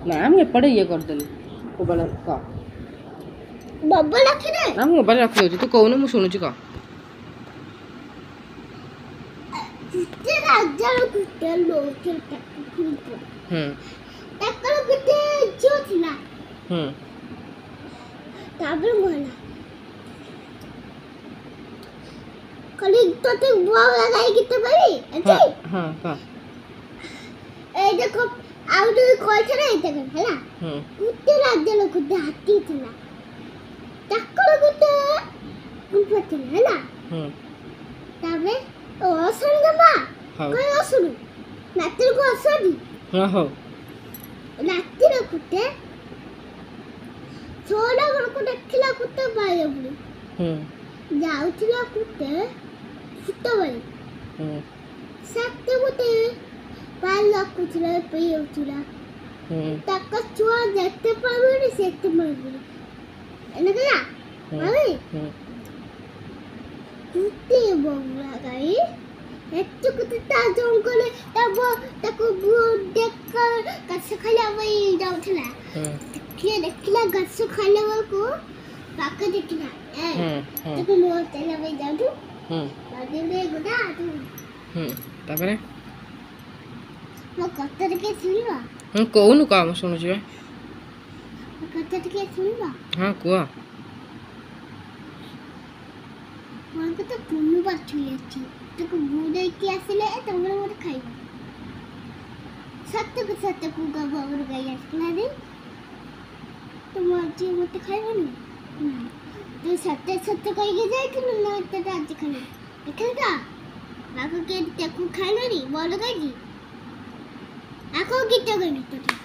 ନା ମୁଁ ଏପଟେ ଇଏ କରିଦେଲି ମୋବାଇଲ କହ ବବ ରଖିଦେ ନା ମୁଁ ମୋବାଇଲ ରଖିଦେଉଛି ତୁ କହୁନୁ ମୁଁ ଶୁଣୁଛି କହ ରାଜାର ଗୋଟେ ଲୋକେ ତାକୁ ତାଙ୍କର ଗୋଟେ ଝିଅ ଥିଲା ତାପରେ ଗଲା ଖାଲି ତତେ ବୁଆ ଲଗାଇ ଗୀତ ଗାଇ এই দেখো ଆଉ ଯୋଉ କହିଥିଲା ଏଇଟା ହେଲା ଗୋଟେ ରାଜାର ଗୋଟେ ହାତୀ ଥିଲା ତାଙ୍କର ଗୋଟେ ଗୁମ୍ଫା ଥିଲା ହେଲା ତାପରେ ଅସୁର ଜମା କଣ ଅସୁର ରାତିକୁ ଅସନ୍ତି ରାତିରେ ଗୋଟେ ଛୋଟ ଘରକୁ ଦେଖିଲା ଗୋଟେ ବାୟ ବୁଲି ଯାଉଥିଲା ଗୋଟେ ସେତେବେଳେ ସାତ ଗୋଟେ ପାଲ ଲାଗୁଥିଲା ପିଉଥିଲା ତାଙ୍କ ଛୁଆ ଯେତେ ପାଇବନି ସେତେ ପାଇବନି ଏନକଲା ଭାଇ ତୁତେ ବଙ୍ଗଲା ଗାଇ ଏତକୁ ତା ଜଙ୍ଗଲେ ତାକୁ ଦେଖ ଗଛ ଖାଇଲା ପାଇଁ ଯାଉଥିଲା ଦେଖିଲା ଗଛ ଖାଇଲା ବେଳକୁ ପାଖ ଦେଖିଲା ତାକୁ ମୋ ଚାଲିଲା ପାଇଁ ଯାଉଛୁ ତାପରେ ମୋ କଥା ଟିକେ ଶୁଣିବା କହୁନୁ କହ ମୁଁ ଶୁଣୁଛି ବା ମୋ କଥା ଟିକେ ଶୁଣିବା ହଁ କୁହ ମୋର କଥା ପୁନୁ ବାଛୁଳି ଅଛି ତାକୁ ବୁଡେଇକି ଆସିଲେ ତମର ମୋତେ ଖାଇବ ସତକୁ ଗବର ଗାଇ ଆସିଲା ରେ ତୁମ ଆଜି ମୋତେ ଖାଇବନି ତୁ ସତ କହିକି ଯାଇଥିଲୁ ନା ଏତେଟା ଆଜି ଖାଇବ ଦେଖିଲ ତ ଆଗ ତାକୁ ଖାଇଲନି ବଲ ଗାଇକି ଆଗ ଗୀତ ଗାଇବି ତୋତେ